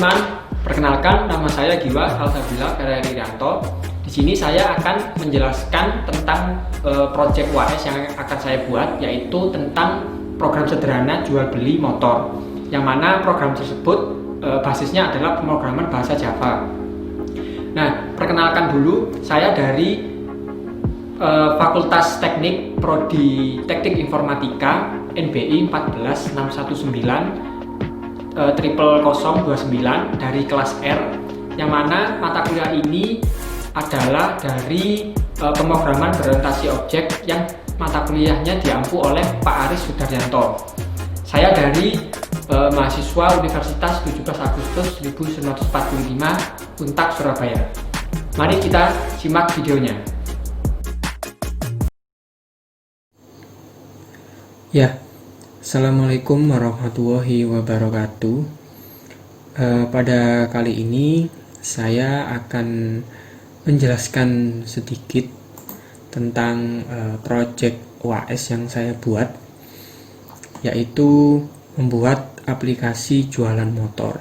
teman-teman, perkenalkan nama saya Giwa Salsabila Ferrarianto. Di sini saya akan menjelaskan tentang project UAS yang akan saya buat, yaitu tentang program sederhana jual beli motor. Yang mana program tersebut basisnya adalah pemrograman bahasa Java. Nah, perkenalkan dulu, saya dari Fakultas Teknik Prodi Teknik Informatika NBI 14619 00029 dari kelas R, yang mana mata kuliah ini adalah dari pemrograman berorientasi objek yang mata kuliahnya diampu oleh Pak Aris Sudaryanto. Saya dari mahasiswa Universitas 17 Agustus 1945 Untak Surabaya. Mari kita simak videonya. Ya, Assalamualaikum warahmatullahi wabarakatuh. Pada kali ini saya akan menjelaskan sedikit tentang project UAS yang saya buat, yaitu membuat aplikasi jualan motor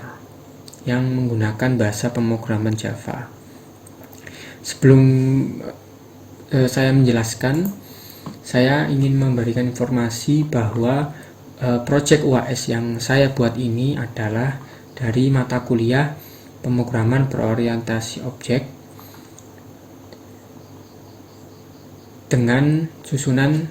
yang menggunakan bahasa pemrograman Java. Sebelum saya menjelaskan, saya ingin memberikan informasi bahwa project UAS yang saya buat ini adalah dari mata kuliah pemrograman berorientasi objek dengan susunan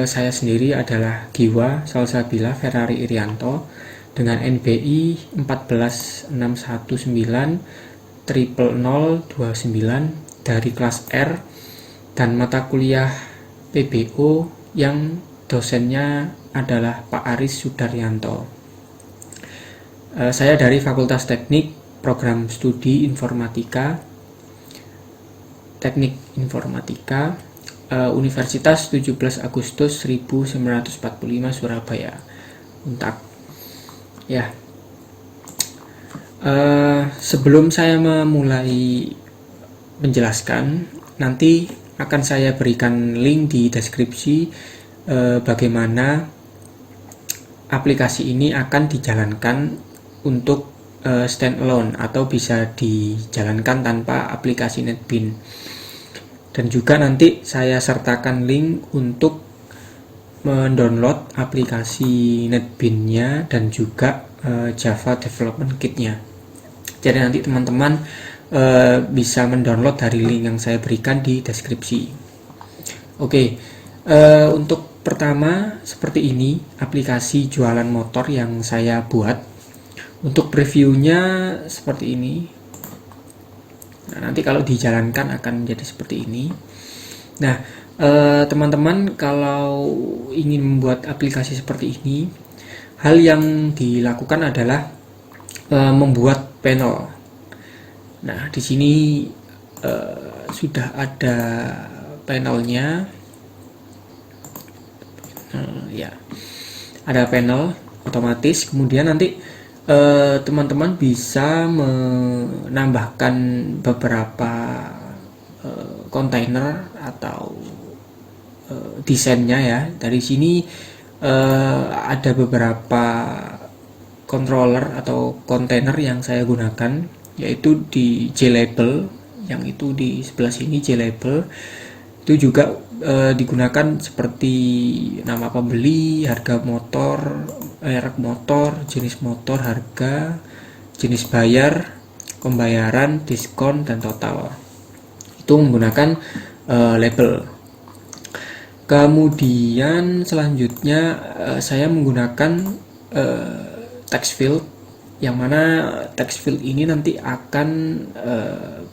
saya sendiri adalah Giwa Salsabila Ferrari Irianto dengan NBI 14619 00029 dari kelas R, dan mata kuliah PBO yang dosennya adalah Pak Aris Sudaryanto. Saya dari Fakultas Teknik Program Studi Informatika Teknik Informatika Universitas 17 Agustus 1945 Surabaya Untak. Ya. Sebelum saya memulai menjelaskan, nanti akan saya berikan link di deskripsi bagaimana aplikasi ini akan dijalankan untuk standalone atau bisa dijalankan tanpa aplikasi NetBeans. Dan juga nanti saya sertakan link untuk mendownload aplikasi NetBeans-nya dan juga Java Development Kit-nya. Jadi nanti teman-teman bisa mendownload dari link yang saya berikan di deskripsi. Oke, untuk pertama seperti ini aplikasi jualan motor yang saya buat. Untuk previewnya seperti ini. Nah, nanti kalau dijalankan akan menjadi seperti ini. Nah, teman-teman kalau ingin membuat aplikasi seperti ini, hal yang dilakukan adalah membuat panel. Nah, di sini sudah ada panelnya. Ya, ada panel otomatis. Kemudian nanti teman-teman bisa menambahkan beberapa kontainer atau desainnya ya. Dari sini ada beberapa controller atau kontainer yang saya gunakan, yaitu di JLabel, yang itu di sebelah sini JLabel. Itu juga digunakan seperti nama pembeli, harga motor, merek motor, jenis motor, harga, jenis bayar, pembayaran, diskon, dan total. Itu menggunakan label. Kemudian selanjutnya saya menggunakan text field, yang mana text field ini nanti akan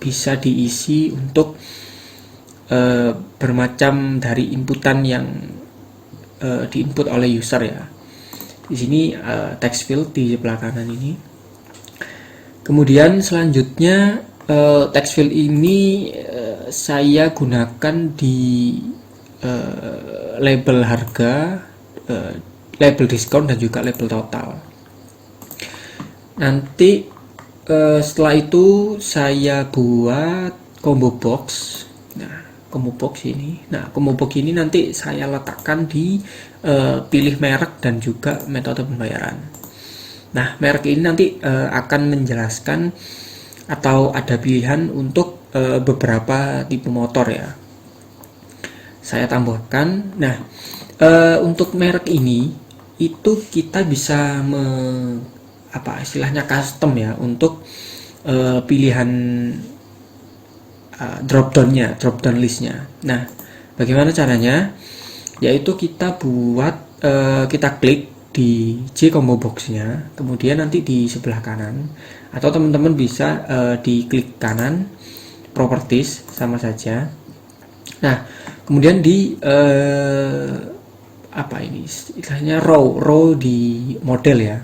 bisa diisi untuk bermacam dari inputan yang diinput oleh user ya. Di sini text field di sebelah kanan ini. Kemudian selanjutnya text field ini saya gunakan di label harga, label diskon, dan juga label total. Nanti setelah itu saya buat combo box. Nah, combo box ini. Nah, combo box ini nanti saya letakkan di pilih merek dan juga metode pembayaran. Nah, merek ini nanti akan menjelaskan atau ada pilihan untuk beberapa tipe motor ya. Saya tambahkan. Nah, untuk merek ini itu kita bisa istilahnya custom ya untuk pilihan drop down listnya. Nah, bagaimana caranya? Yaitu kita kita klik di J combo box-nya, kemudian nanti di sebelah kanan, atau teman-teman bisa di klik kanan properties sama saja. Nah, kemudian di istilahnya row di model ya.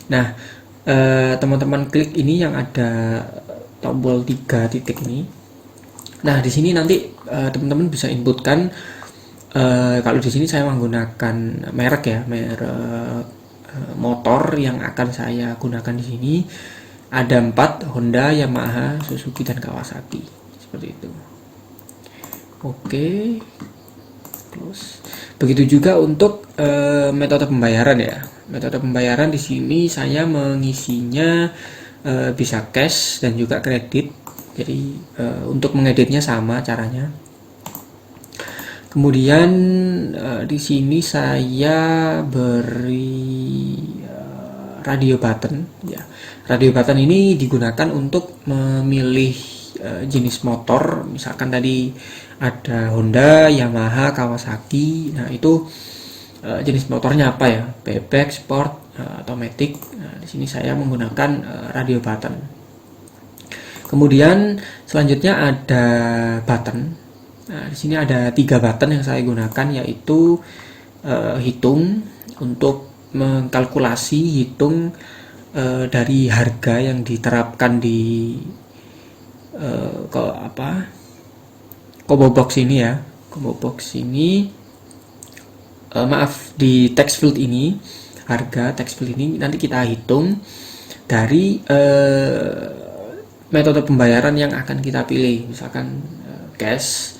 Nah, teman-teman klik ini yang ada tombol 3 titik ini. Nah, di sini nanti teman-teman bisa inputkan. Kalau di sini saya menggunakan merek ya, merek motor yang akan saya gunakan di sini ada 4, Honda, Yamaha, Suzuki dan Kawasaki, seperti itu. Oke, close. Begitu juga untuk metode pembayaran ya. Metode pembayaran di sini saya mengisinya bisa cash dan juga kredit. Jadi untuk mengeditnya sama caranya. Kemudian di sini saya beri radio button ya. Radio button ini digunakan untuk memilih jenis motor. Misalkan tadi ada Honda, Yamaha, Kawasaki. Nah, itu jenis motornya apa ya? Bebek, sport, atau matic. Nah, di sini saya menggunakan radio button. Kemudian selanjutnya ada button. Nah, di sini ada 3 button yang saya gunakan, yaitu hitung untuk mengkalkulasi dari harga yang diterapkan di combo box ini ya. Combo box ini di text field ini, harga text field ini nanti kita hitung dari metode pembayaran yang akan kita pilih, misalkan cash.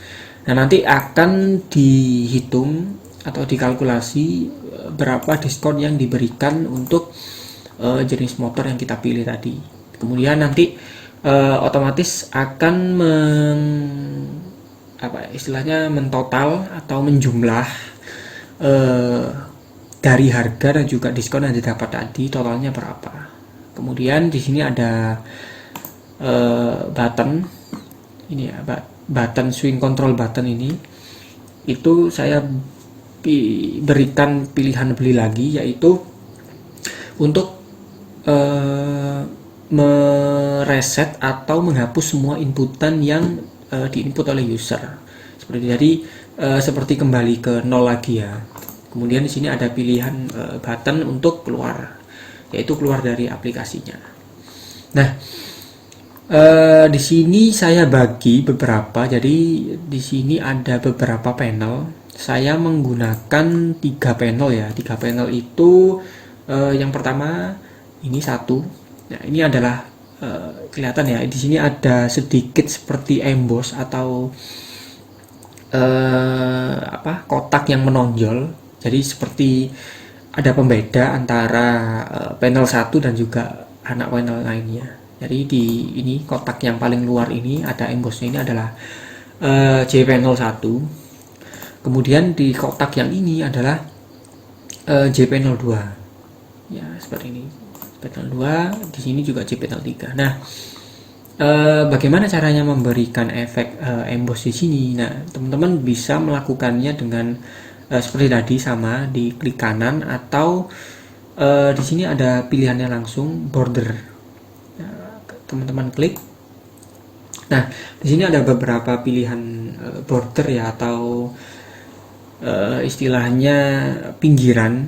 Nah, nanti akan dihitung atau dikalkulasi berapa diskon yang diberikan untuk jenis motor yang kita pilih tadi. Kemudian nanti otomatis akan mentotal atau menjumlah dari harga dan juga diskon yang didapat tadi, totalnya berapa. Kemudian di sini ada button ini ya, button swing control button ini, itu saya berikan pilihan beli lagi, yaitu untuk mereset atau menghapus semua inputan yang diinput oleh user. Seperti kembali ke 0 lagi ya. Kemudian di sini ada pilihan button untuk keluar, yaitu keluar dari aplikasinya. Nah, di sini saya bagi beberapa. Jadi di sini ada beberapa panel. Saya menggunakan 3 panel ya. 3 panel itu yang pertama ini satu. Nah, ini adalah kelihatan ya. Di sini ada sedikit seperti emboss atau kotak yang menonjol. Jadi seperti ada pembeda antara panel 1 dan juga anak panel lainnya. Jadi di ini kotak yang paling luar ini ada embossnya, ini adalah J panel 1. Kemudian di kotak yang ini adalah J panel 2. Ya, seperti ini. Panel 2, di sini juga J panel 3. Nah, bagaimana caranya memberikan efek emboss di sini? Nah, teman-teman bisa melakukannya dengan seperti tadi, sama di klik kanan, atau di sini ada pilihannya langsung border. Teman-teman klik. Nah, di sini ada beberapa pilihan border ya, atau istilahnya pinggiran.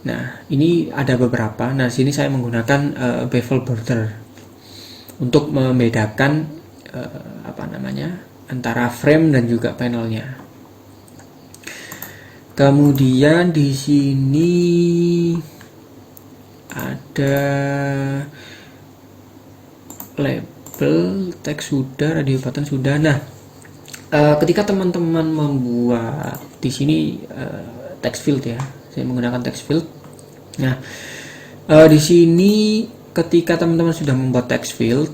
Nah, ini ada beberapa. Nah, sini saya menggunakan bevel border untuk membedakan antara frame dan juga panelnya. Kemudian di sini ada label, teks sudah, radio button sudah. Nah, ketika teman-teman membuat di sini text field ya, saya menggunakan text field. Nah, Di sini ketika teman-teman sudah membuat text field,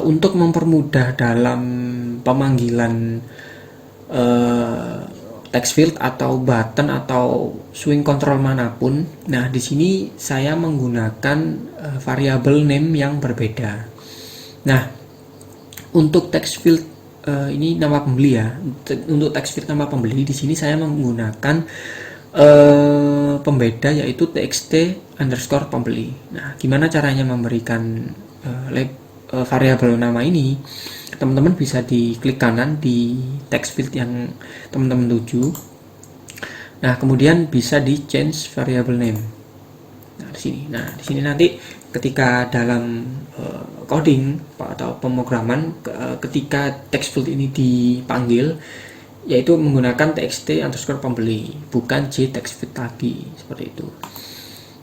untuk mempermudah dalam pemanggilan text field atau button atau swing control manapun, nah di sini saya menggunakan variabel name yang berbeda. Nah, untuk text field ini nama pembeli ya. Untuk text field nama pembeli di sini saya menggunakan pembeda yaitu txt_pembeli. Nah, gimana caranya memberikan variabel nama ini? Teman-teman bisa diklik kanan di text field yang teman-teman tuju. Nah, kemudian bisa di change variable name. Nah, di sini. Nah, di sini nanti ketika dalam coding atau pemrograman, ketika text field ini dipanggil, yaitu menggunakan txt_pembeli, bukan j text field lagi, seperti itu.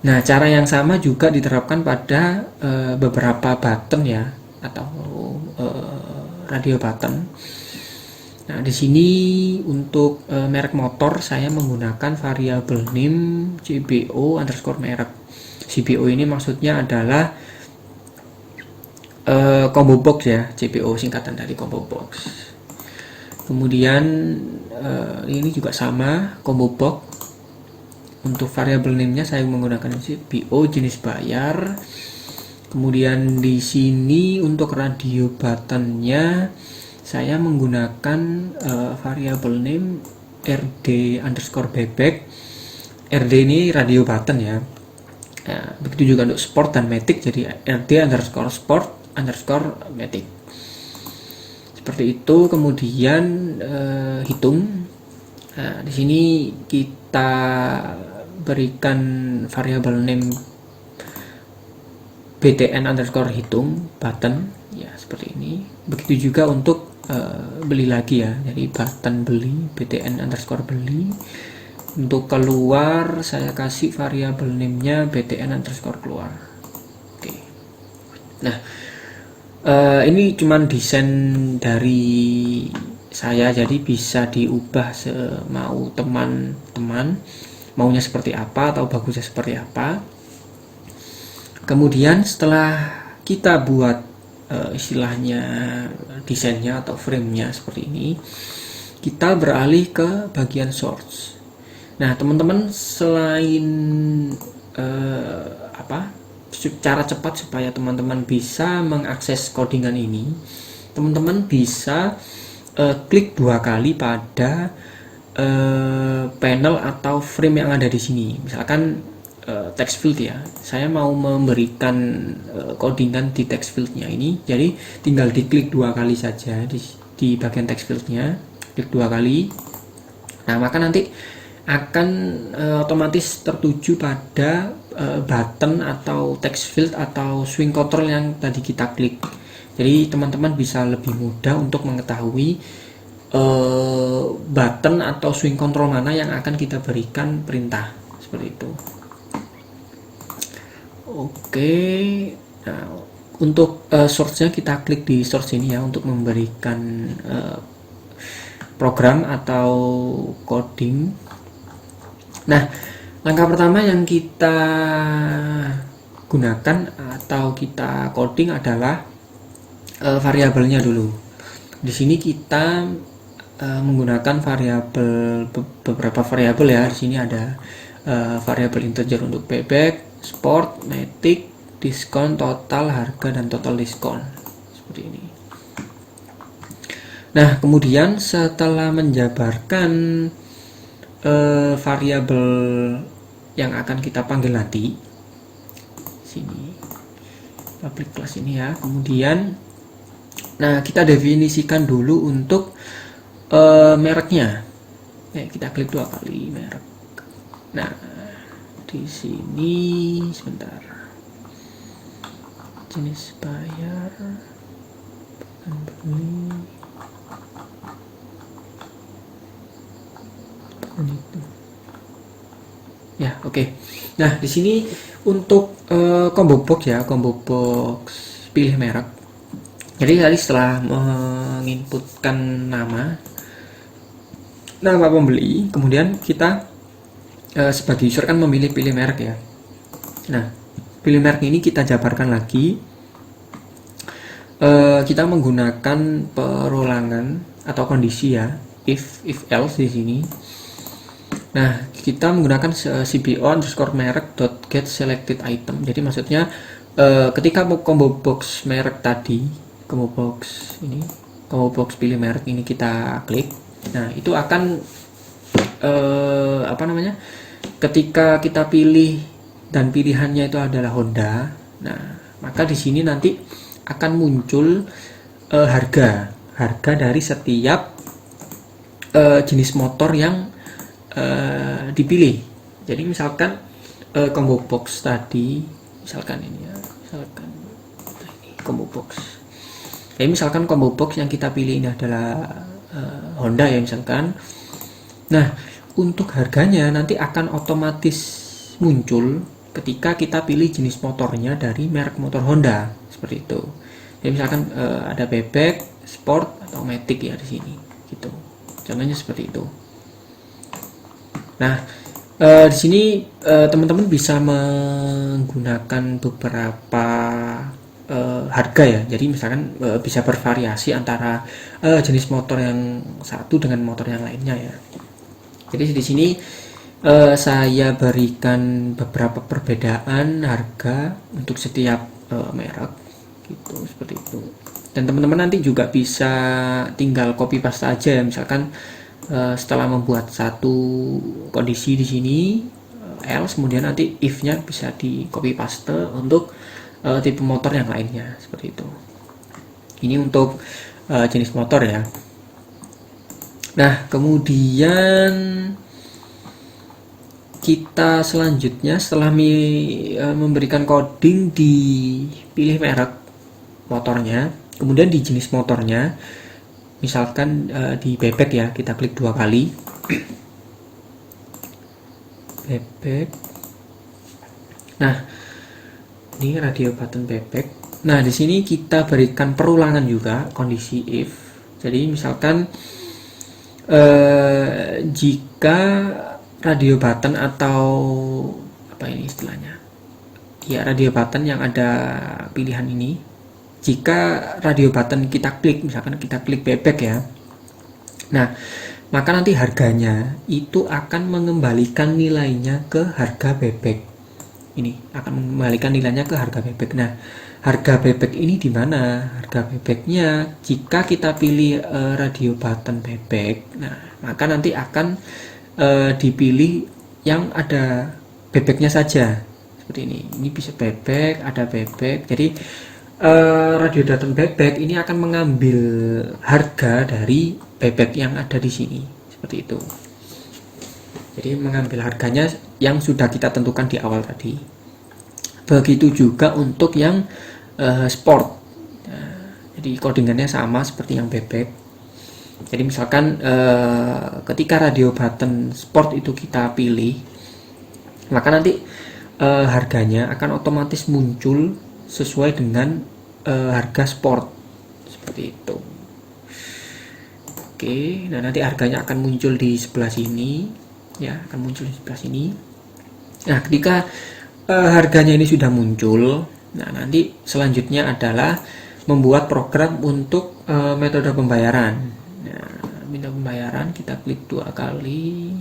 Nah, cara yang sama juga diterapkan pada beberapa button ya, atau radio button. Nah, di sini untuk merek motor saya menggunakan variabel name cbo_merek. CBO ini maksudnya adalah combo box ya, CBO singkatan dari combo box. Kemudian ini juga sama, combo box. Untuk variabel name-nya saya menggunakan CBO jenis bayar. Kemudian di sini untuk radio button-nya saya menggunakan variabel name rd_bebek. RD ini radio button ya. Nah, begitu juga untuk sport dan matic, jadi rd_sport_matic. Seperti itu. Kemudian hitung. Nah, di sini kita berikan variabel name btn_hitung button ya, seperti ini. Begitu juga untuk beli lagi ya, jadi button beli btn_beli. Untuk keluar saya kasih variabel name-nya btn_keluar. Oke. Nah, ini cuman desain dari saya, jadi bisa diubah semau teman-teman maunya seperti apa atau bagusnya seperti apa. Kemudian setelah kita buat istilahnya desainnya atau frame-nya seperti ini, kita beralih ke bagian source. Nah, teman-teman, selain cara cepat supaya teman-teman bisa mengakses codingan ini, teman-teman bisa klik 2 kali pada panel atau frame yang ada di sini. Misalkan text field ya, saya mau memberikan codingan di text fieldnya ini, jadi tinggal diklik 2 kali saja di bagian text fieldnya, klik 2 kali. Nah, maka nanti akan otomatis tertuju pada button atau text field atau swing control yang tadi kita klik. Jadi teman-teman bisa lebih mudah untuk mengetahui button atau swing control mana yang akan kita berikan perintah, seperti itu. Oke. Nah, untuk source-nya kita klik di source ini ya, untuk memberikan program atau coding. Nah, langkah pertama yang kita gunakan atau kita coding adalah variabelnya dulu. Di sini kita menggunakan beberapa variabel ya. Di sini ada variabel integer untuk bebek, sport, matic, diskon, total harga, dan total diskon, seperti ini. Nah, kemudian setelah menjabarkan variabel yang akan kita panggil nanti, sini public class ini ya. Kemudian, nah, kita definisikan dulu untuk mereknya. Kita klik 2 kali merek. Nah, di sini sebentar, jenis bayar, beli. Itu. Ya, oke. Nah, di sini untuk combo box ya, combo box pilih merek. Jadi tadi setelah menginputkan nama pembeli, kemudian kita sebagai user kan pilih merek ya. Nah, pilih merek ini kita jabarkan lagi. Kita menggunakan perulangan atau kondisi ya, if else di sini. Nah, kita menggunakan cbo underscore merek dot get selected item. Jadi maksudnya ketika combo box merek tadi, combo box pilih merek ini kita klik. Nah, itu akan ketika kita pilih dan pilihannya itu adalah Honda. Nah, maka di sini nanti akan muncul harga dari setiap jenis motor yang dipilih. Jadi misalkan combo box tadi, misalkan ini ya, misalkan ini combo box. Jadi misalkan combo box yang kita pilih ini adalah Honda ya misalkan. Nah, untuk harganya nanti akan otomatis muncul ketika kita pilih jenis motornya dari merek motor Honda, seperti itu. Jadi misalkan ada bebek, sport atau matic ya di sini, gitu. Contohnya seperti itu. Nah, di sini teman-teman bisa menggunakan beberapa harga ya. Jadi misalkan bisa bervariasi antara jenis motor yang satu dengan motor yang lainnya ya. Jadi di sini saya berikan beberapa perbedaan harga untuk setiap merek, gitu, seperti itu. Dan teman-teman nanti juga bisa tinggal copy paste aja ya. Misalkan setelah membuat satu kondisi di sini else, kemudian nanti if-nya bisa di copy paste untuk tipe motor yang lainnya, seperti itu. Ini untuk jenis motor ya. Nah, kemudian kita selanjutnya setelah memberikan coding di pilih merek motornya, kemudian di jenis motornya, misalkan di bebek ya, kita klik 2 kali. Bebek. Nah, ini radio button bebek. Nah, di sini kita berikan perulangan juga kondisi if. Jadi misalkan jika radio button atau apa ini istilahnya? Ya, radio button yang ada pilihan ini. Jika radio button kita klik, misalkan kita klik bebek ya. Nah, maka nanti harganya itu akan mengembalikan nilainya ke harga bebek. Ini akan mengembalikan nilainya ke harga bebek. Nah, harga bebek ini di mana? Harga bebeknya jika kita pilih radio button bebek, nah maka nanti akan dipilih yang ada bebeknya saja, seperti ini. Ini bisa bebek, ada bebek. Jadi radio button bebek ini akan mengambil harga dari bebek yang ada di sini, seperti itu. Jadi mengambil harganya yang sudah kita tentukan di awal tadi. Begitu juga untuk yang sport. Nah, jadi codingannya sama seperti yang bebek. Jadi misalkan ketika radio button sport itu kita pilih, maka nanti harganya akan otomatis muncul sesuai dengan harga sport, seperti itu. Oke, nah nanti harganya akan muncul di sebelah sini ya, akan muncul di sebelah sini. Nah, ketika harganya ini sudah muncul, nah nanti selanjutnya adalah membuat program untuk metode pembayaran. Nah, metode pembayaran kita klik 2 kali.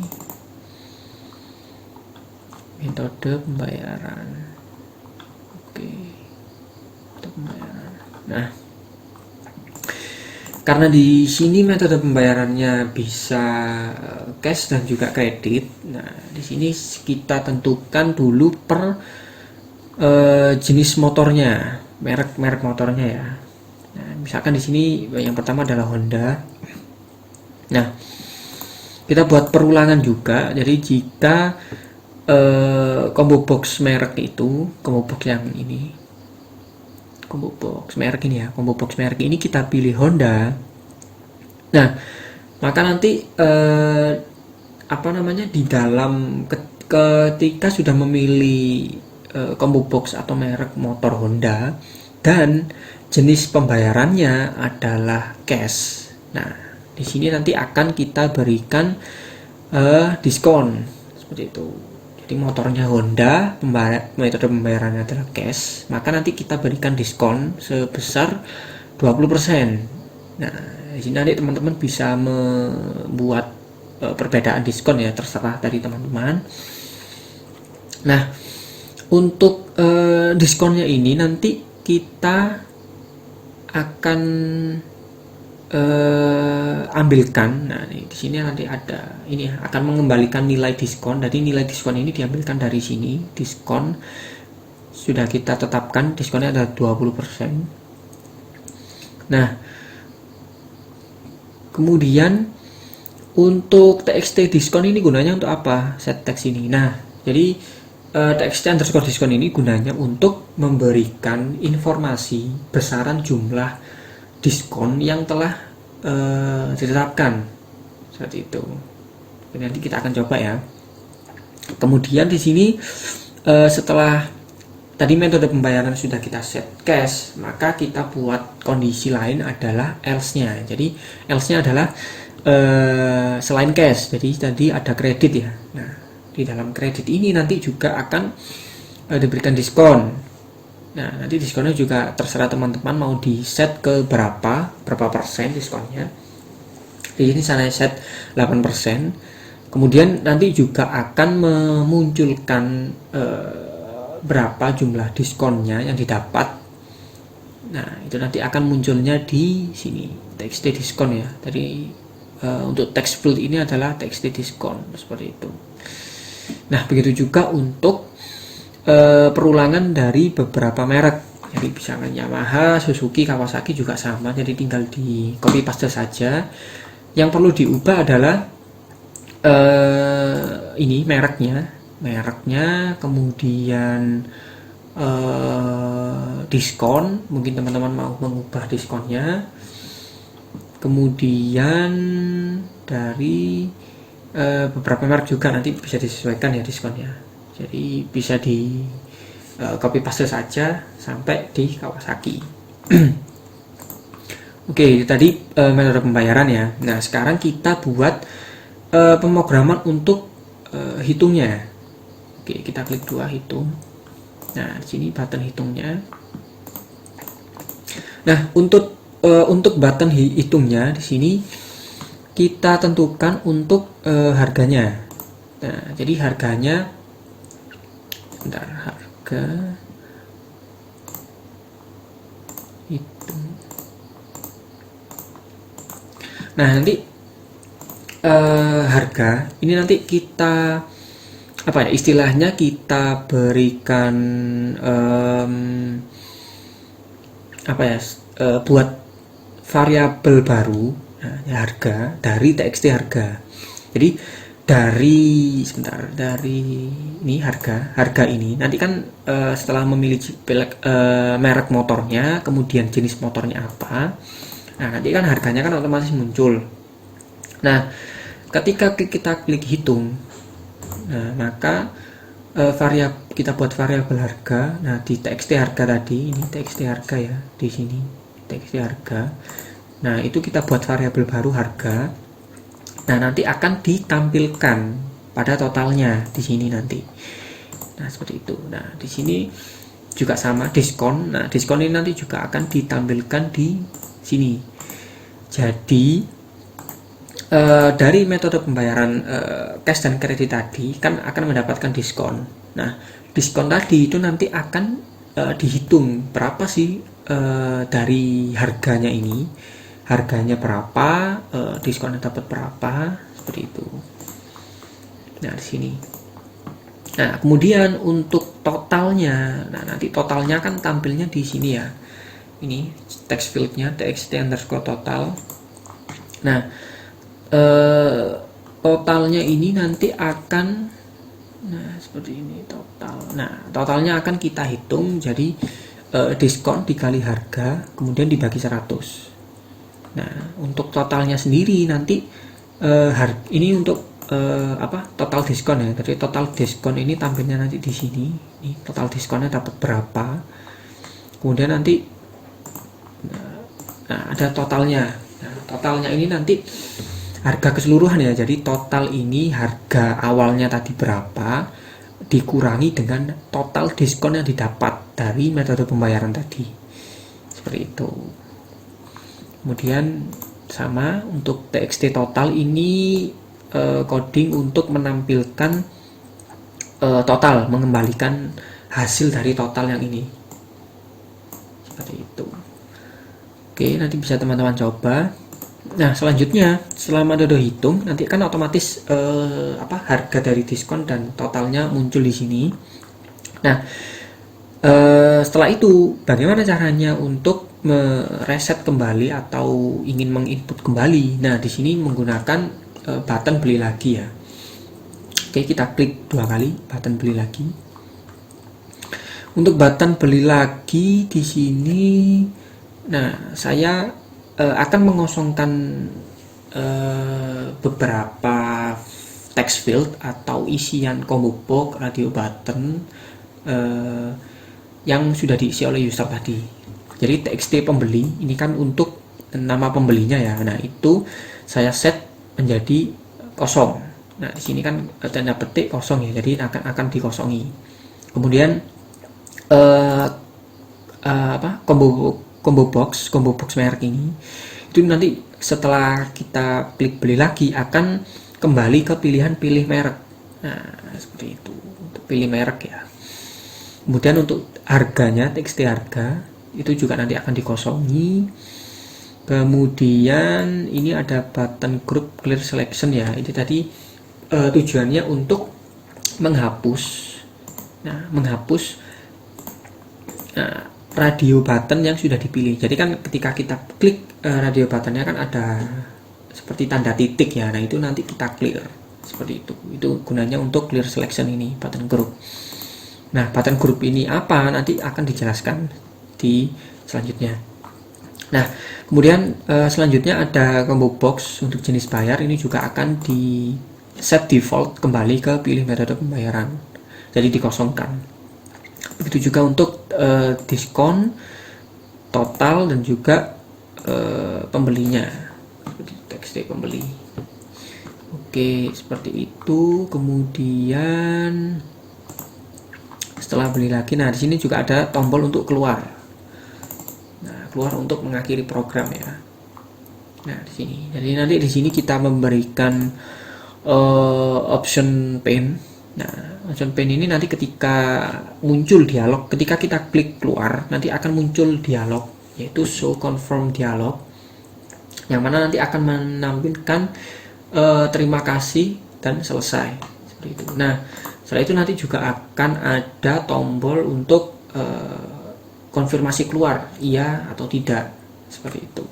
Metode pembayaran. Oke. Metode pembayaran. Nah, karena di sini metode pembayarannya bisa cash dan juga kredit. Nah, di sini kita tentukan dulu per jenis motornya, merek motornya ya. Nah, misalkan di sini yang pertama adalah Honda. Nah, kita buat perulangan juga. Jadi jika combo box merek itu, combo box yang ini, combo box merek ini ya, combo box merek ini kita pilih Honda. Nah, maka nanti di dalam ketika sudah memilih combo box atau merek motor Honda dan jenis pembayarannya adalah cash. Nah, di sini nanti akan kita berikan diskon seperti itu. Jadi motornya Honda, metode pembayarannya adalah cash, maka nanti kita berikan diskon sebesar 20%. Nah, di sini nanti teman-teman bisa membuat perbedaan diskon ya, terserah dari teman-teman. Nah, untuk diskonnya ini nanti kita akan ambilkan. Nah, di sini nanti ada ini ya, akan mengembalikan nilai diskon. Jadi nilai diskon ini diambilkan dari sini. Diskon sudah kita tetapkan, diskonnya adalah 20%. Nah, kemudian untuk TXT diskon ini gunanya untuk apa? Set text ini. Nah, jadi TXT underscore diskon ini gunanya untuk memberikan informasi besaran jumlah diskon yang telah ditetapkan seperti itu. Jadi nanti kita akan coba ya. Kemudian di sini setelah tadi metode pembayaran sudah kita set cash, maka kita buat kondisi lain adalah else-nya. Jadi else-nya adalah selain cash. Jadi tadi ada kredit ya. Nah, di dalam kredit ini nanti juga akan diberikan diskon. Nah, nanti diskonnya juga terserah teman-teman mau di set ke berapa persen diskonnya. Di sini saya set 8%. Kemudian nanti juga akan memunculkan berapa jumlah diskonnya yang didapat. Nah, itu nanti akan munculnya di sini TXT diskon ya. Jadi untuk text field ini adalah TXT diskon seperti itu. Nah, begitu juga untuk perulangan dari beberapa merek. Jadi misalkan Yamaha, Suzuki, Kawasaki juga sama. Jadi tinggal di copy paste saja. Yang perlu diubah adalah ini mereknya, kemudian diskon. Mungkin teman-teman mau mengubah diskonnya. Kemudian dari beberapa merek juga nanti bisa disesuaikan ya diskonnya. Jadi bisa di copy paste saja sampai di Kawasaki. Oke, itu tadi metode pembayaran ya. Nah, sekarang kita buat pemrograman untuk hitungnya. Oke, kita klik 2 hitung. Nah, di sini button hitungnya. Nah, untuk button hitungnya di sini kita tentukan untuk harganya. Nah, jadi harganya harga hitung. Nah, nanti harga ini nanti kita apa ya istilahnya kita berikan buat variabel baru. Nah, harga dari TXT harga. Jadi dari ini harga ini nanti kan setelah memilih merek motornya, kemudian jenis motornya apa, nah nanti kan harganya kan otomatis muncul. Nah, ketika kita klik hitung, nah maka kita buat variabel harga. Nah, di TXT harga tadi, ini TXT harga ya, di sini TXT harga. Nah, itu kita buat variabel baru harga. Nah, nanti akan ditampilkan pada totalnya di sini nanti. Nah, seperti itu. Nah, di sini juga sama diskon. Nah, diskon ini nanti juga akan ditampilkan di sini. Jadi dari metode pembayaran cash dan kredit tadi kan akan mendapatkan diskon. Nah, diskon tadi itu nanti akan dihitung berapa sih dari harganya ini. Harganya berapa, diskonnya dapat berapa, seperti itu. Nah, di sini. Nah, kemudian untuk totalnya, nah nanti totalnya kan tampilnya di sini ya. Ini text fieldnya txt underscore total. Nah, totalnya ini nanti akan, nah seperti ini total. Nah, totalnya akan kita hitung jadi diskon dikali harga, kemudian dibagi 100. Nah, untuk totalnya sendiri nanti ini untuk total diskon ya. Jadi total diskon ini tampilnya nanti di sini. Ini total diskonnya dapat berapa. Kemudian nanti ada totalnya. Nah, totalnya ini nanti harga keseluruhan ya. Jadi total ini harga awalnya tadi berapa, dikurangi dengan total diskon yang didapat dari metode pembayaran tadi. Seperti itu. Kemudian sama untuk TXT total ini coding untuk menampilkan total, mengembalikan hasil dari total yang ini. Seperti itu. Oke, nanti bisa teman-teman coba. Nah, selanjutnya setelah Dodo hitung, nanti kan otomatis harga dari diskon dan totalnya muncul di sini. Nah, setelah itu bagaimana caranya untuk mereset kembali atau ingin menginput kembali? Nah, di sini menggunakan button beli lagi ya. Oke, kita klik 2 kali button beli lagi. Untuk button beli lagi di sini, nah saya akan mengosongkan beberapa text field atau isian combo box radio button yang sudah diisi oleh user tadi. Jadi TXT pembeli ini kan untuk nama pembelinya ya. Nah, itu saya set menjadi kosong. Nah, di sini kan tanda petik kosong ya. Jadi akan dikosongi. Kemudian combo box merek ini itu nanti setelah kita klik beli lagi akan kembali ke pilihan pilih merek. Nah, seperti itu untuk pilih merek ya. Kemudian untuk harganya, TXT harga itu juga nanti akan dikosongi. Kemudian ini ada button group clear selection ya. Ini tadi tujuannya untuk menghapus. Nah, radio button yang sudah dipilih. Jadi kan ketika kita klik radio buttonnya kan ada seperti tanda titik ya. Nah, itu nanti kita clear seperti itu. Itu gunanya untuk clear selection ini button group. Nah, button group ini apa? Nanti akan dijelaskan di selanjutnya. Nah, kemudian selanjutnya ada combo box untuk jenis bayar. Ini juga akan di set default kembali ke pilih metode pembayaran. Jadi dikosongkan. Begitu juga untuk diskon, total, dan juga pembelinya. TXT pembeli. Oke, seperti itu. Kemudian setelah beli lagi, nah di sini juga ada tombol untuk keluar. Nah, keluar untuk mengakhiri program ya. Nah, di sini. Jadi nanti di sini kita memberikan option pane. Nah, option pane ini nanti ketika muncul dialog, ketika kita klik keluar, nanti akan muncul dialog, yaitu show confirm dialog, yang mana nanti akan menampilkan terima kasih dan selesai. Seperti itu. Nah, setelah itu nanti juga akan ada tombol untuk konfirmasi keluar, iya atau tidak, seperti itu.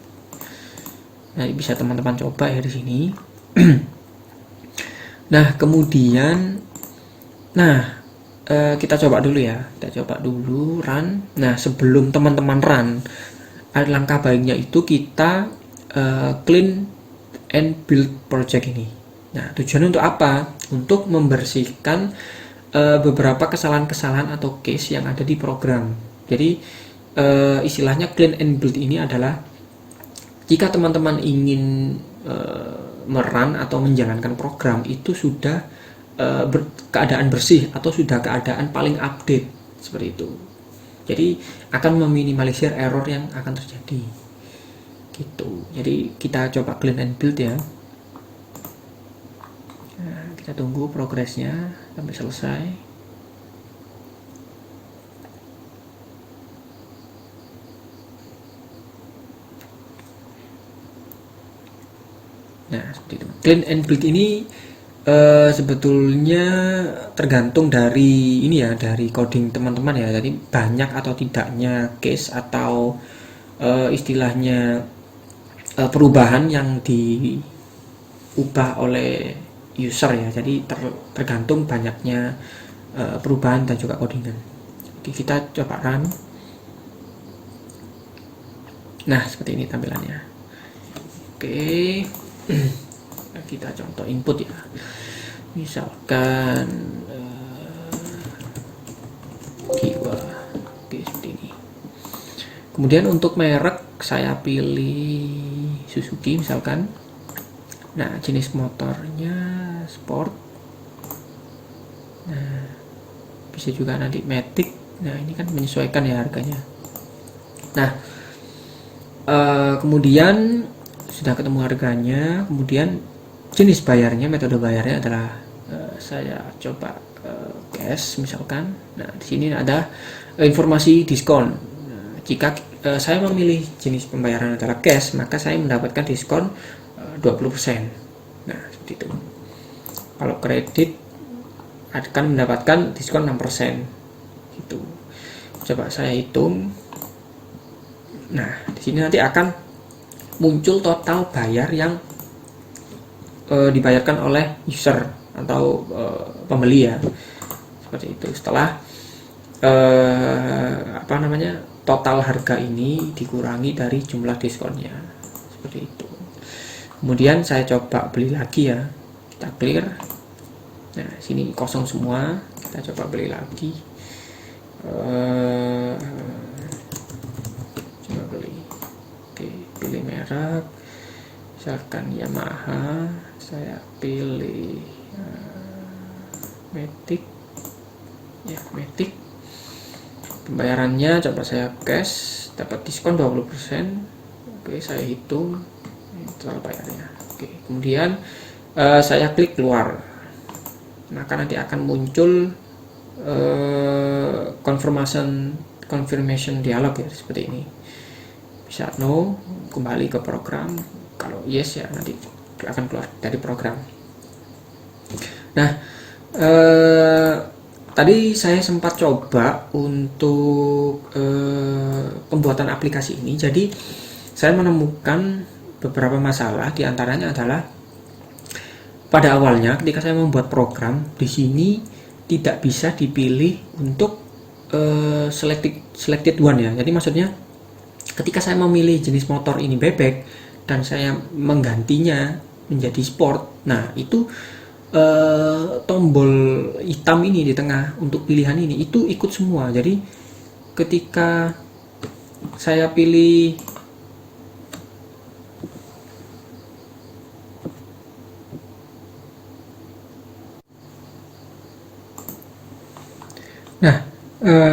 Nah, bisa teman-teman coba ya di sini. Nah, kemudian kita coba dulu ya. Kita coba dulu run. Nah, sebelum teman-teman run, langkah baiknya itu kita clean and build project ini. Nah, tujuannya untuk apa? Untuk membersihkan beberapa kesalahan-kesalahan atau case yang ada di program. Jadi istilahnya clean and build ini adalah jika teman-teman ingin merun atau menjalankan program itu sudah keadaan bersih atau sudah keadaan paling update, seperti itu. Jadi akan meminimalisir error yang akan terjadi gitu. Jadi kita coba clean and build ya. Nah, kita tunggu progresnya sampai selesai. Nah, seperti itu. Clean and build ini sebetulnya tergantung dari ini ya, dari coding teman-teman ya. Jadi banyak atau tidaknya case atau istilahnya perubahan yang diubah oleh user ya. Jadi tergantung banyaknya perubahan dan juga codingan. Oke, kita coba run. Nah, seperti ini tampilannya. Oke. Kita contoh input ya, misalkan keyword. Oke, seperti ini. Kemudian untuk merek saya pilih Suzuki misalkan. Nah, jenis motornya sport. Nah, bisa juga nanti Matic. Nah ini kan menyesuaikan ya harganya. Nah kemudian sudah ketemu harganya, kemudian jenis bayarnya, metode bayarnya adalah saya coba cash misalkan. Nah di sini ada informasi diskon. Nah, jika saya memilih jenis pembayaran adalah cash, maka saya mendapatkan diskon 20%. Nah seperti itu. Kalau kredit akan mendapatkan diskon 6%. Gitu. Coba saya hitung. Nah di sini nanti akan muncul total bayar yang dibayarkan oleh user atau pembeli ya, seperti itu. Setelah total harga ini dikurangi dari jumlah diskonnya, seperti itu. Kemudian saya coba beli lagi ya, kita clear. Nah sini kosong semua, kita coba beli lagi. Coba beli. Oke, pilih merek, misalkan Yamaha. Saya pilih Matic ya, Matic. Pembayarannya coba saya cash, dapat diskon 20%. Oke, saya hitung total bayarnya. Oke, kemudian saya klik keluar, maka nanti akan muncul confirmation dialog ya, seperti ini. Bisa no, kembali ke program. Kalau yes ya nanti akan keluar dari program. Nah tadi saya sempat coba untuk pembuatan aplikasi ini. Jadi saya menemukan beberapa masalah. Di antaranya adalah pada awalnya ketika saya membuat program di sini tidak bisa dipilih untuk selected one ya. Jadi maksudnya ketika saya memilih jenis motor ini bebek dan saya menggantinya menjadi sport, nah itu tombol hitam ini di tengah untuk pilihan ini itu ikut semua. Jadi ketika saya pilih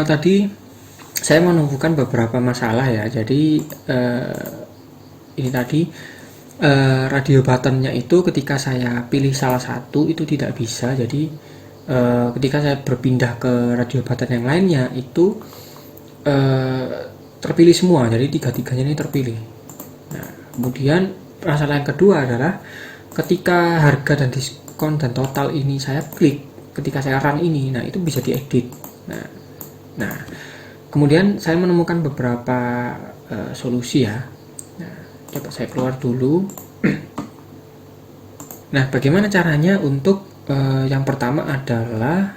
tadi saya menemukan beberapa masalah ya. Jadi ini tadi radio buttonnya itu ketika saya pilih salah satu itu tidak bisa. Jadi ketika saya berpindah ke radio button yang lainnya itu terpilih semua. Jadi tiga-tiganya ini terpilih. Nah kemudian masalah yang kedua adalah ketika harga dan diskon dan total ini saya klik, ketika saya run ini, nah itu bisa diedit. Nah kemudian saya menemukan beberapa solusi ya. Coba saya keluar dulu. Nah bagaimana caranya untuk yang pertama adalah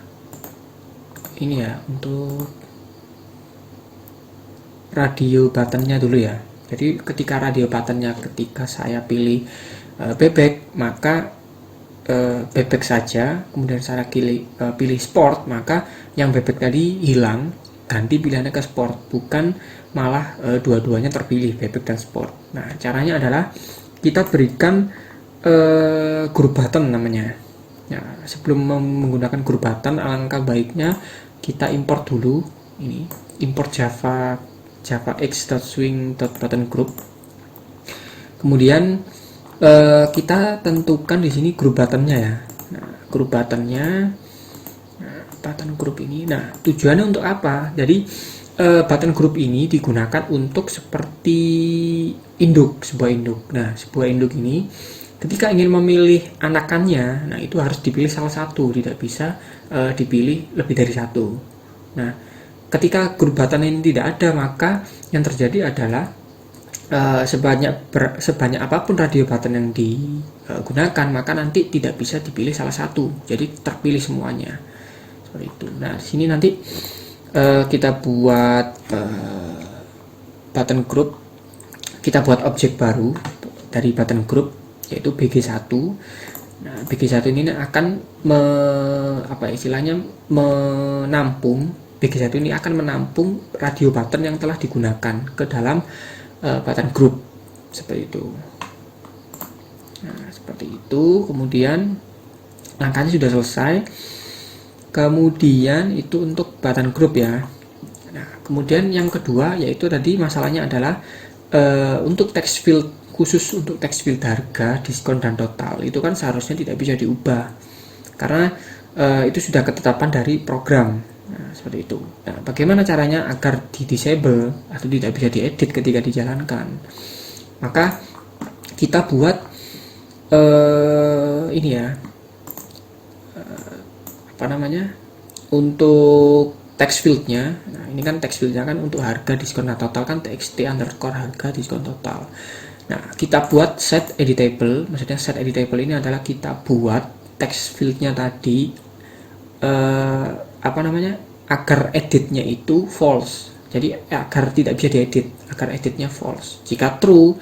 ini ya, untuk radio buttonnya dulu ya. Jadi ketika radio buttonnya ketika saya pilih bebek, maka bebek saja. Kemudian saya pilih sport, maka yang bebek tadi hilang, ganti pilihannya ke sport, bukan malah dua-duanya terpilih, bebek dan sport. Nah caranya adalah kita berikan group button namanya. Nah, sebelum menggunakan group button, alangkah baiknya kita import dulu ini, import java x.swing.button group. Kemudian kita tentukan di sini group buttonnya ya. Nah group buttonnya, button group ini. Nah tujuannya untuk apa? Jadi button group ini digunakan untuk seperti induk, sebuah induk. Nah sebuah induk ini ketika ingin memilih anakannya, nah itu harus dipilih salah satu, tidak bisa dipilih lebih dari satu. Nah ketika group button ini tidak ada, maka yang terjadi adalah sebanyak apapun radio button yang digunakan, maka nanti tidak bisa dipilih salah satu, jadi terpilih semuanya seperti itu. Nah di sini nanti kita buat button group, kita buat objek baru dari button group yaitu BG1. Nah BG1 ini akan menampung, BG1 ini akan menampung radio button yang telah digunakan ke dalam button group seperti itu. Nah seperti itu. Kemudian langkahnya sudah selesai. Kemudian itu untuk button group ya. Nah, kemudian yang kedua yaitu tadi masalahnya adalah untuk text field, khusus untuk text field harga, diskon dan total itu kan seharusnya tidak bisa diubah karena itu sudah ketetapan dari program. Nah, seperti itu. Nah, bagaimana caranya agar di disable atau tidak bisa diedit ketika dijalankan? Maka kita buat ini ya, apa namanya, untuk text fieldnya. Nah, ini kan text fieldnya kan untuk harga, diskon, dan total kan txt underscore harga, diskon, total. Nah, kita buat set editable. Maksudnya set editable ini adalah kita buat text fieldnya tadi apa namanya, agar editnya itu false. Jadi agar tidak bisa diedit, agar editnya false. Jika true,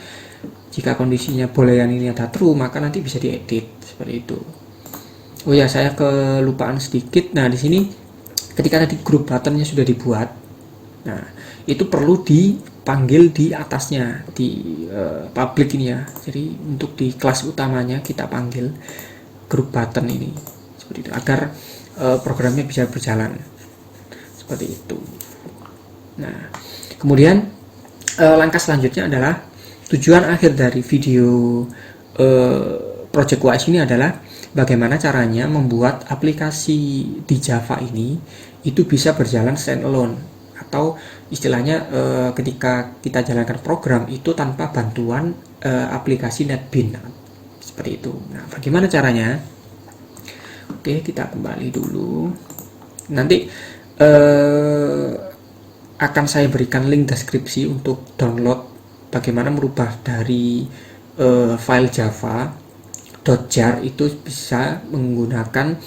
jika kondisinya boolean ini ada true, maka nanti bisa diedit seperti itu. Oh ya, saya kelupaan sedikit. Nah, di sini ketika tadi grup buttonnya sudah dibuat, nah itu perlu dipanggil di atasnya di public ini ya. Jadi untuk di kelas utamanya kita panggil grup button ini seperti itu agar programnya bisa berjalan seperti itu. Nah, kemudian langkah selanjutnya adalah tujuan akhir dari video Project UAS ini adalah bagaimana caranya membuat aplikasi di Java ini itu bisa berjalan standalone, atau istilahnya ketika kita jalankan program itu tanpa bantuan aplikasi NetBeans seperti itu. Nah, bagaimana caranya? Oke, kita kembali dulu. Nanti akan saya berikan link deskripsi untuk download bagaimana merubah dari file Java .jar itu bisa menggunakan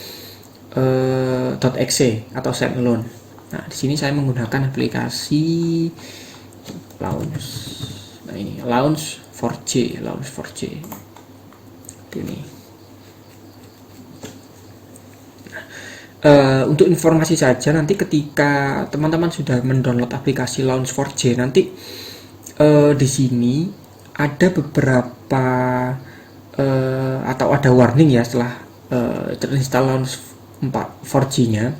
.exe atau standalone. Nah, di sini saya menggunakan aplikasi Launch. Nah, ini Launch 4J. Ini. Untuk informasi saja, nanti ketika teman-teman sudah mendownload aplikasi Launch 4J, nanti di sini ada beberapa atau ada warning ya setelah terinstall Launch 4G-nya.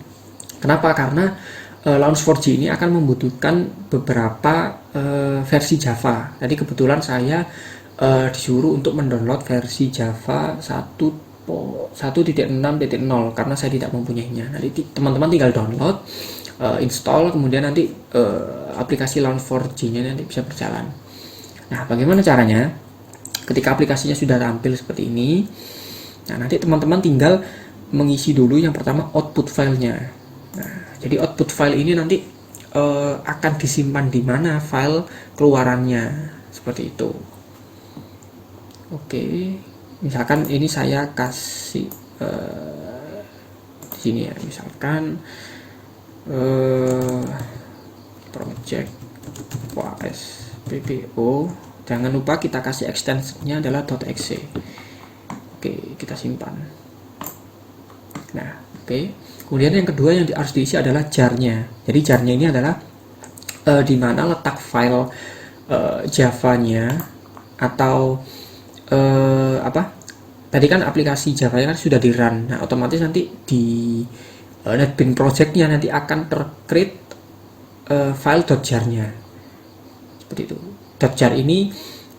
Kenapa? Karena Launch 4G ini akan membutuhkan beberapa versi Java. Jadi kebetulan saya disuruh untuk mendownload versi Java 1.6.0 karena saya tidak mempunyainya. Nanti teman-teman tinggal download, install, kemudian nanti aplikasi Launch 4G-nya nanti bisa berjalan. Nah, bagaimana caranya? Ketika aplikasinya sudah tampil seperti ini, nah nanti teman-teman tinggal mengisi dulu yang pertama output filenya. Nah, jadi output file ini nanti akan disimpan di mana file keluarannya seperti itu. Oke, misalkan ini saya kasih di sini ya, misalkan project UAS PPO. Jangan lupa kita kasih extensionnya adalah .exe. Oke, kita simpan. Nah, oke. Kemudian yang kedua yang harus diisi adalah jar-nya. Jadi jar-nya ini adalah di mana letak file Java-nya atau apa? Tadi kan aplikasi Java-nya kan sudah di run. Nah, otomatis nanti di NetBeans project-nya nanti akan tercreate file .jar-nya. Seperti itu. .jar ini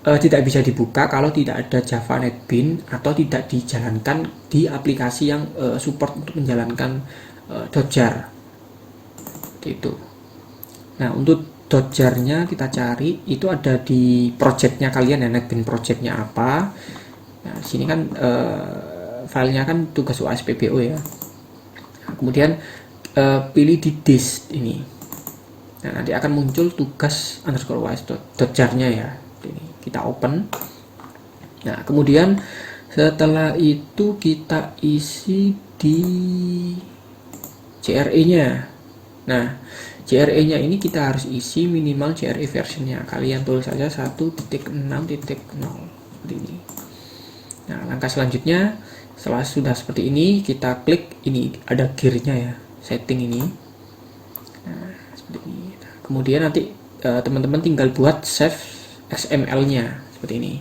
tidak bisa dibuka kalau tidak ada Java NetBeans atau tidak dijalankan di aplikasi yang support untuk menjalankan .jar. Seperti itu. Nah, untuk .jar-nya kita cari, itu ada di project-nya kalian ya, NetBeans project-nya apa. Nah, di sini kan filenya kan tugas UAS PPO ya. Nah, kemudian pilih di disk ini. Nah, nanti akan muncul tugas _UAS.jar-nya ya. Ini kita open. Nah, kemudian setelah itu kita isi di JRE-nya. Nah, JRE-nya ini kita harus isi minimal JRE versionnya. Kalian tulis saja 1.6.0 seperti ini. Nah, langkah selanjutnya setelah sudah seperti ini, kita klik ini ada gear-nya ya, setting ini. Nah, seperti ini. Kemudian nanti teman-teman tinggal buat save XML-nya seperti ini.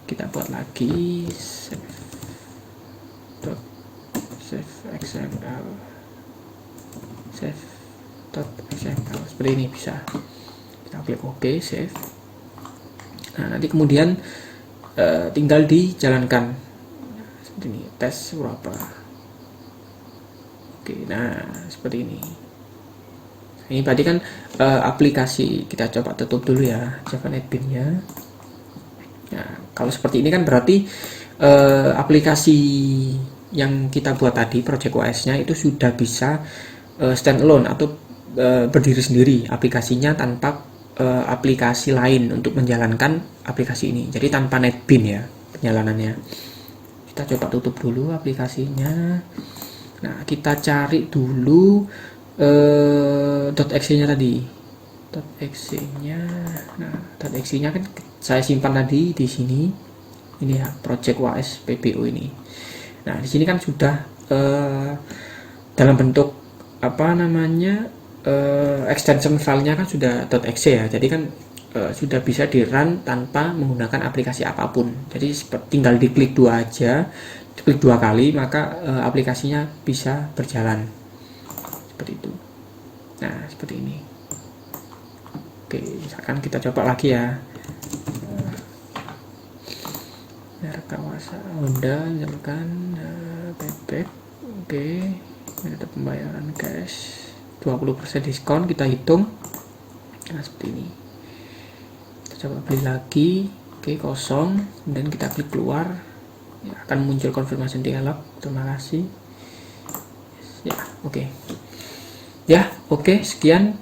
Kita buat lagi save save XML, save.xml, seperti ini bisa. Kita klik OK, save. Nah, nanti kemudian tinggal dijalankan seperti ini, tes berapa. Oke, nah seperti ini. Ini tadi kan aplikasi, kita coba tutup dulu ya Java NetBeans-nya. Nah, kalau seperti ini kan berarti aplikasi yang kita buat tadi, Project OS-nya itu sudah bisa standalone atau berdiri sendiri aplikasinya tanpa aplikasi lain untuk menjalankan aplikasi ini. Jadi tanpa NetBeans ya penjalanannya. Kita coba tutup dulu aplikasinya. Nah, kita cari dulu .exe nya tadi. .exe nya. Nah, .exe nya kan saya simpan tadi di sini. Ini ya, Project OS PBO ini. Nah, di sini kan sudah dalam bentuk apa namanya? Extension filenya kan sudah .exe ya. Jadi kan sudah bisa di run tanpa menggunakan aplikasi apapun. Jadi tinggal diklik dua aja, diklik 2 kali maka aplikasinya bisa berjalan seperti itu. Nah, seperti ini. Oke, misalkan kita coba lagi ya. Kawasan Honda, misalkan bebek. Oke, metode pembayaran cash 20% diskon, kita hitung. Nah, seperti ini. Kita coba beli lagi. Oke, kosong, kemudian kita klik keluar ya, akan muncul confirmation dialog. Terima kasih ya. Oke ya, oke, sekian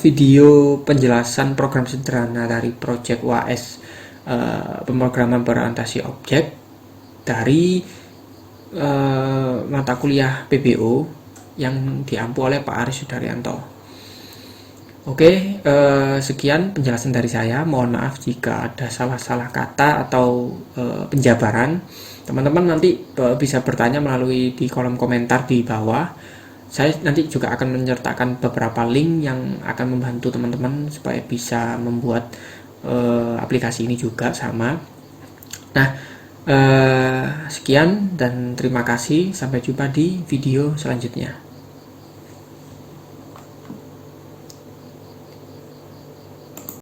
video penjelasan program sederhana dari Project OS, pemrograman berorientasi objek dari mata kuliah PBO yang diampu oleh Pak Aris Sudaryanto. Oke, sekian penjelasan dari saya. Mohon maaf jika ada salah-salah kata atau penjabaran. Teman-teman nanti bisa bertanya melalui di kolom komentar di bawah. Saya nanti juga akan menyertakan beberapa link yang akan membantu teman-teman supaya bisa membuat aplikasi ini juga sama. Nah, sekian dan terima kasih. Sampai jumpa di video selanjutnya.